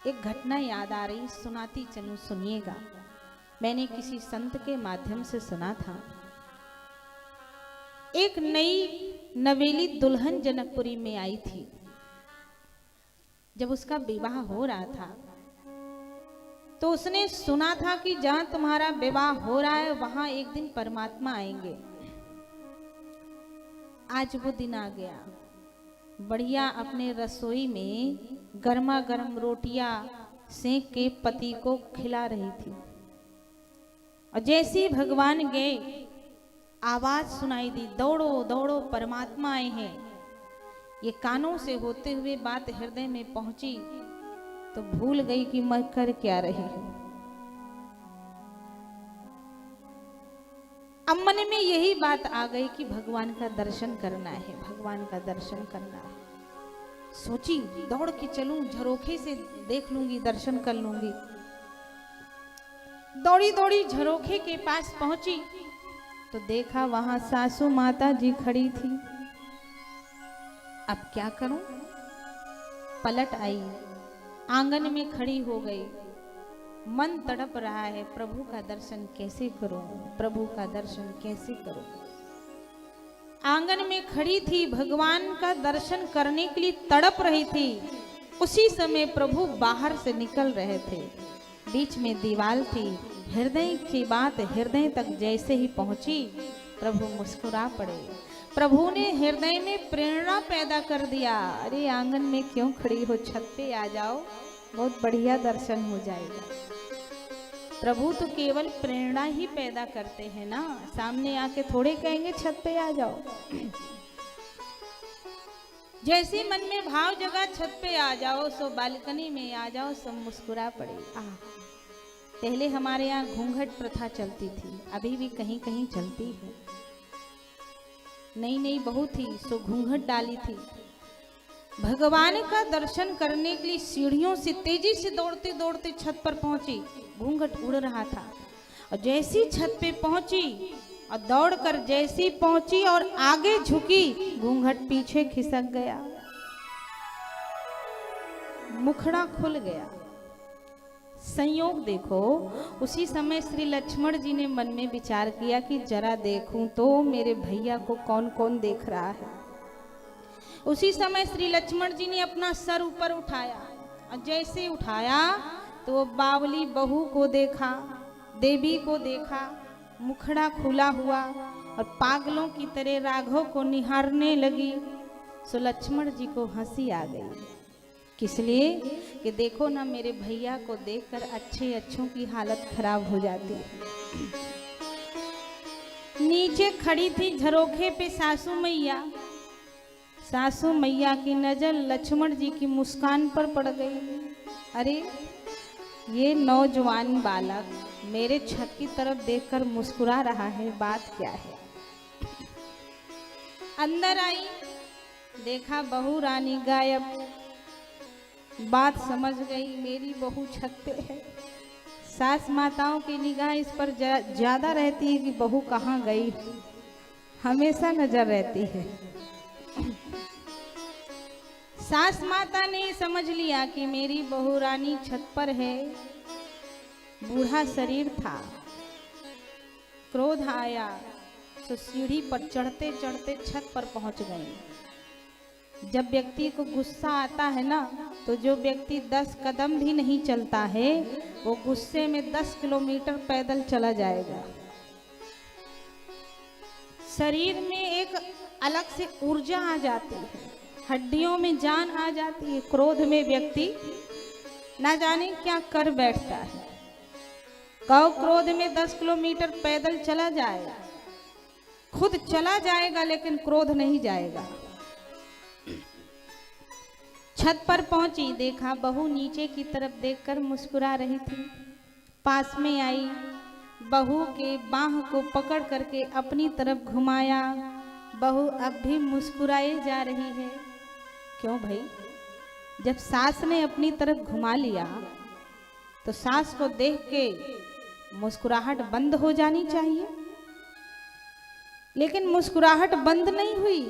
एक घटना याद आ रही, सुनाती चलूं, सुनिएगा। मैंने किसी संत के माध्यम से सुना था। एक नई नवेली दुल्हन जनकपुरी में आई थी। जब उसका विवाह हो रहा था तो उसने सुना था कि जहां तुम्हारा विवाह हो रहा है वहां एक दिन परमात्मा आएंगे। आज वो दिन आ गया। बढ़िया अपने रसोई में गर्मा गर्म रोटियां सेक के पति को खिला रही थी और जैसे ही भगवान गए आवाज सुनाई दी, दौड़ो दौड़ो परमात्मा आए हैं। ये कानों से होते हुए बात हृदय में पहुंची तो भूल गई कि मैं कर क्या रही हूं। अब मन में यही बात आ गई कि भगवान का दर्शन करना है, भगवान का दर्शन करना है। सोची दौड़ के चलूं, झरोखे से देख लूंगी, दर्शन कर लूंगी। दौड़ी दौड़ी झरोखे के पास पहुंची तो देखा वहां सासू माता जी खड़ी थी। अब क्या करूं? पलट आई, आंगन में खड़ी हो गई। मन तड़प रहा है, प्रभु का दर्शन कैसे करूं, प्रभु का दर्शन कैसे करूं। आंगन में खड़ी थी, भगवान का दर्शन करने के लिए तड़प रही थी। उसी समय प्रभु बाहर से निकल रहे थे। बीच में दीवार थी। हृदय की बात हृदय तक जैसे ही पहुंची प्रभु मुस्कुरा पड़े। प्रभु ने हृदय में प्रेरणा पैदा कर दिया, अरे आंगन में क्यों खड़ी हो, छत पे आ जाओ, बहुत बढ़िया दर्शन हो जाएगा। प्रभु तो केवल प्रेरणा ही पैदा करते हैं ना, सामने आके थोड़े कहेंगे छत पे आ जाओ। जैसे मन में भाव जगह छत पे आ जाओ, सो बालकनी में आ जाओ, सब मुस्कुरा पड़े। पहले हमारे यहाँ घूंघट प्रथा चलती थी, अभी भी कहीं कहीं चलती है। नई नई बहू थी सो घूंघट डाली थी। भगवान का दर्शन करने के लिए सीढ़ियों से तेजी से दौड़ते दौड़ते छत पर पहुंची। घूंघट उड़ रहा था और जैसी छत पे पहुंची और दौड़कर जैसी पहुंची और आगे झुकी, घूंघट पीछे खिसक गया, मुखड़ा खुल गया। संयोग देखो, उसी समय श्री लक्ष्मण जी ने मन में विचार किया कि जरा देखूं तो मेरे भैया को कौन कौन देख रहा है। उसी समय श्री लक्ष्मण जी ने अपना सर ऊपर उठाया और जैसे उठाया तो बावली बहू को देखा, देवी को देखा, मुखड़ा खुला हुआ और पागलों की तरह राघव को निहारने लगी। सो लक्ष्मण जी को हंसी आ गई। किस लिए? कि देखो ना, मेरे भैया को देखकर अच्छे अच्छों की हालत खराब हो जाती है। नीचे खड़ी थी झरोखे पे सासू मैया। सासू मैया की नजर लक्ष्मण जी की मुस्कान पर पड़ गई। अरे ये नौजवान बालक मेरे छत की तरफ देखकर मुस्कुरा रहा है, बात क्या है? अंदर आई, देखा बहू रानी गायब। बात समझ गई, मेरी बहू छत पे है। सास माताओं की निगाह इस पर ज्यादा रहती है कि बहू कहाँ गई, हमेशा नजर रहती है। सास माता ने समझ लिया कि मेरी बहू रानी छत पर है। बूढ़ा शरीर था, क्रोध आया तो सीढ़ी पर चढ़ते चढ़ते छत पर पहुंच गई। जब व्यक्ति को गुस्सा आता है ना, तो जो व्यक्ति 10 कदम भी नहीं चलता है वो गुस्से में 10 किलोमीटर पैदल चला जाएगा। शरीर में एक अलग से ऊर्जा आ जाती है, हड्डियों में जान आ जाती है। क्रोध में व्यक्ति ना जाने क्या कर बैठता है। कहो क्रोध में 10 किलोमीटर पैदल चला जाएगा, खुद चला जाएगा लेकिन क्रोध नहीं जाएगा। छत पर पहुंची, देखा बहू नीचे की तरफ देखकर मुस्कुरा रही थी। पास में आई, बहू के बाह को पकड़ करके अपनी तरफ घुमाया। बहू अब भी मुस्कुराए जा रही है। क्यों भाई? जब सास ने अपनी तरफ घुमा लिया तो सास को देख के मुस्कुराहट बंद हो जानी चाहिए, लेकिन मुस्कुराहट बंद नहीं हुई,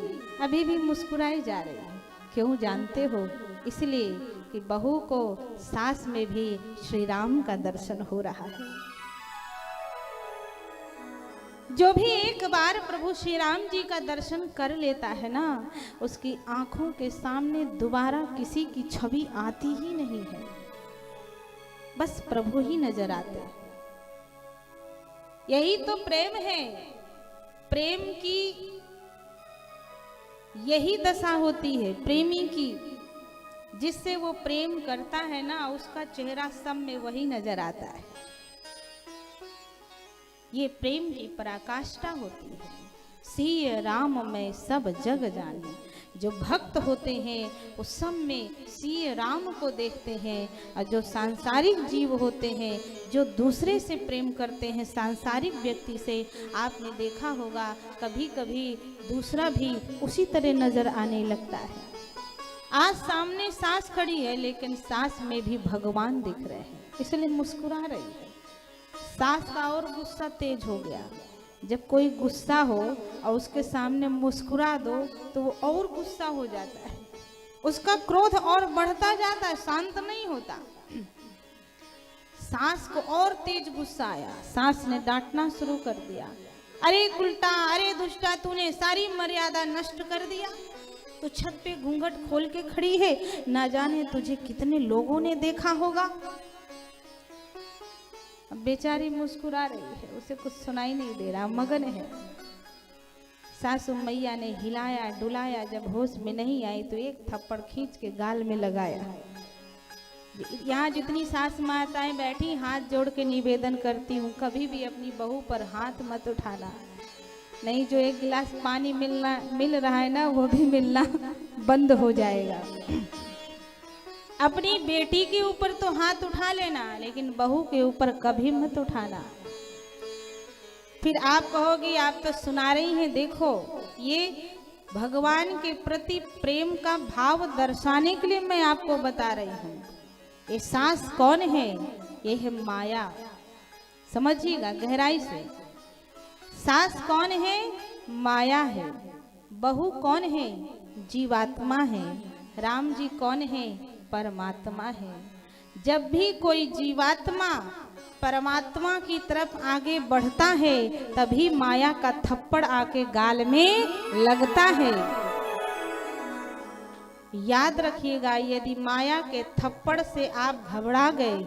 अभी भी मुस्कुराई जा रही है। क्यों जानते हो? इसलिए कि बहू को सास में भी श्री राम का दर्शन हो रहा है। जो भी एक बार प्रभु श्री राम जी का दर्शन कर लेता है ना, उसकी आंखों के सामने दोबारा किसी की छवि आती ही नहीं है, बस प्रभु ही नजर आते हैं। यही तो प्रेम है। प्रेम की यही दशा होती है प्रेमी की, जिससे वो प्रेम करता है ना, उसका चेहरा सब में वही नजर आता है। ये प्रेम की पराकाष्ठा होती है। सिय राम में सब जग जाने। जो भक्त होते हैं वो सब में सिय राम को देखते हैं, और जो सांसारिक जीव होते हैं, जो दूसरे से प्रेम करते हैं, सांसारिक व्यक्ति से, आपने देखा होगा कभी कभी दूसरा भी उसी तरह नजर आने लगता है। आज सामने सास खड़ी है, लेकिन सास में भी भगवान दिख रहे हैं, इसलिए मुस्कुरा रही है। सास का और गुस्सा तेज हो गया। जब कोई गुस्सा हो और उसके सामने मुस्कुरा दो तो वो और गुस्सा हो जाता है, उसका क्रोध और बढ़ता जाता है, शांत नहीं होता। सास को और तेज गुस्सा आया। सास ने डांटना शुरू कर दिया, अरे उल्टा, अरे दुष्टा, तूने सारी मर्यादा नष्ट कर दिया। तो छत पे घूंघट खोल के खड़ी है, ना जाने तुझे कितने लोगों ने देखा होगा। बेचारी मुस्कुरा रही है, उसे कुछ सुनाई नहीं दे रहा, मगन है। सासू मैया ने हिलाया डुलाया, जब होश में नहीं आई तो एक थप्पड़ खींच के गाल में लगाया। यहाँ जितनी सास माताएं बैठी, हाथ जोड़ के निवेदन करती हूँ, कभी भी अपनी बहू पर हाथ मत उठाना, नहीं जो एक गिलास पानी मिल रहा है ना, वो भी मिलना बंद हो जाएगा। अपनी बेटी के ऊपर तो हाथ उठा लेना, लेकिन बहू के ऊपर कभी मत उठाना। फिर आप कहोगी आप तो सुना रही हैं। देखो, ये भगवान के प्रति प्रेम का भाव दर्शाने के लिए मैं आपको बता रही हूँ। ये सास कौन है? ये है माया। समझिएगा गहराई से। सास कौन है? माया है। बहू कौन है? जीवात्मा है। राम जी कौन है? परमात्मा है। जब भी कोई जीवात्मा परमात्मा की तरफ आगे बढ़ता है, तभी माया का थप्पड़ आके गाल में लगता है। याद रखिएगा, यदि माया के थप्पड़ से आप घबरा गए,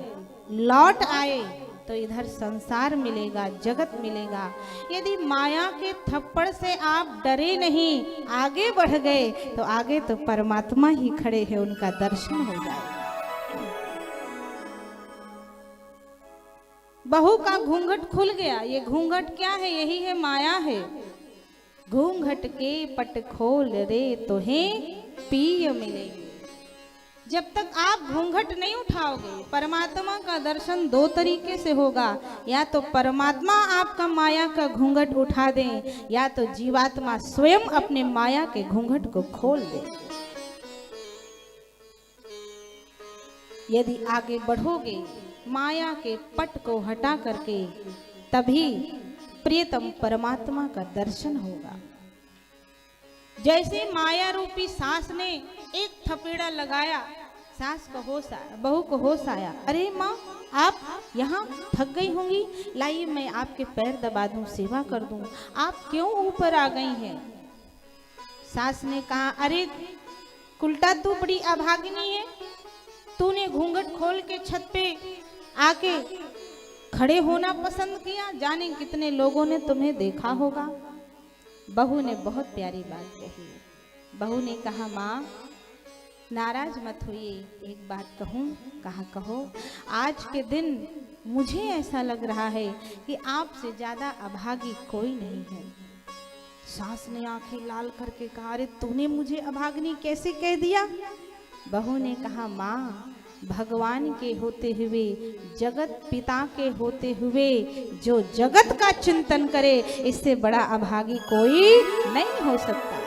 लौट आए, तो इधर संसार मिलेगा, जगत मिलेगा। यदि माया के थप्पड़ से आप डरे नहीं, आगे बढ़ गए, तो आगे तो परमात्मा ही खड़े हैं, उनका दर्शन हो जाएगा। बहू का घूंघट खुल गया। ये घूंघट क्या है? यही है माया है। घूंघट के पट खोल रे तोहें पिय मिलेगी। जब तक आप घूंघट नहीं उठाओगे, परमात्मा का दर्शन दो तरीके से होगा। या तो परमात्मा आपका माया का घूंघट उठा दें, या तो जीवात्मा स्वयं अपने माया के घूंघट को खोल दे। यदि आगे बढ़ोगे माया के पट को हटा करके, तभी प्रियतम परमात्मा का दर्शन होगा। जैसे माया रूपी सास ने एक थपेड़ा लगाया, सास को होश आया, बहू को होश आया, अरे माँ आप यहाँ थक गई होंगी, लाइए मैं आपके पैर दबा दूं, सेवा कर दूं, आप क्यों ऊपर आ गई हैं? सास ने कहा, अरे उल्टा तू बड़ी अभागिनी है, तूने घूंघट खोल के छत पे आके खड़े होना पसंद किया, जाने कितने लोगों ने तुम्हें देखा होगा। बहू ने बहुत प्यारी बात कही। बहू ने कहा, माँ नाराज मत होइए, एक बात कहूँ? कहा कहो। आज के दिन मुझे ऐसा लग रहा है कि आपसे ज्यादा अभागी कोई नहीं है। सास ने आंखें लाल करके कहा, अरे तूने मुझे अभागिनी कैसे कह दिया? बहू ने कहा, माँ भगवान के होते हुए, जगत पिता के होते हुए, जो जगत का चिंतन करे, इससे बड़ा अभागी कोई नहीं हो सकता है।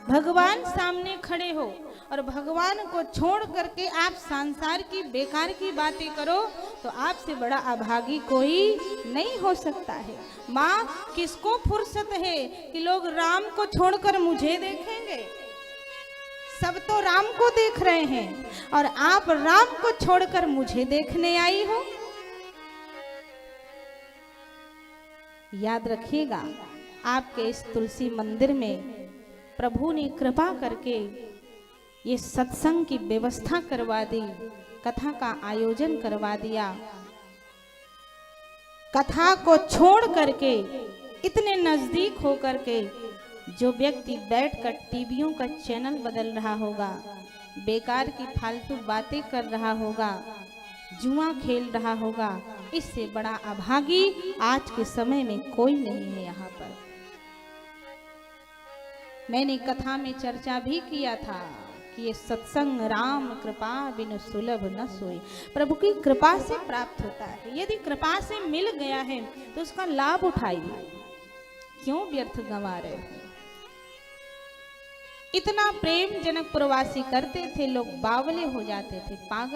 भगवान सामने खड़े हो और भगवान को छोड़ करके आप संसार की बेकार की बातें करो, तो आपसे बड़ा अभागी कोई नहीं हो सकता है। माँ किसको फुर्सत है कि लोग राम को छोड़कर मुझे देखेंगे? सब तो राम को देख रहे हैं और आप राम को छोड़कर मुझे देखने आई हो। याद रखिएगा, आपके इस तुलसी मंदिर में प्रभु ने कृपा करके ये सत्संग की व्यवस्था करवा दी, कथा का आयोजन करवा दिया। कथा को छोड़ करके इतने नजदीक होकर के जो व्यक्ति बैठकर टीवियों का चैनल बदल रहा होगा, बेकार की फालतू बातें कर रहा होगा, जुआ खेल रहा होगा, इससे बड़ा अभागी आज के समय में कोई नहीं है। यहाँ पर मैंने कथा में चर्चा भी किया था कि ये सत्संग राम कृपा बिनु सुलभ न सोई, प्रभु की कृपा से प्राप्त होता है। यदि कृपा से मिल गया है तो उसका लाभ उठाइए, क्यों व्यर्थ गंवा रहे हैं। इतना प्रेम जनक प्रवासी करते थे, लोग बावले हो जाते थे, पागल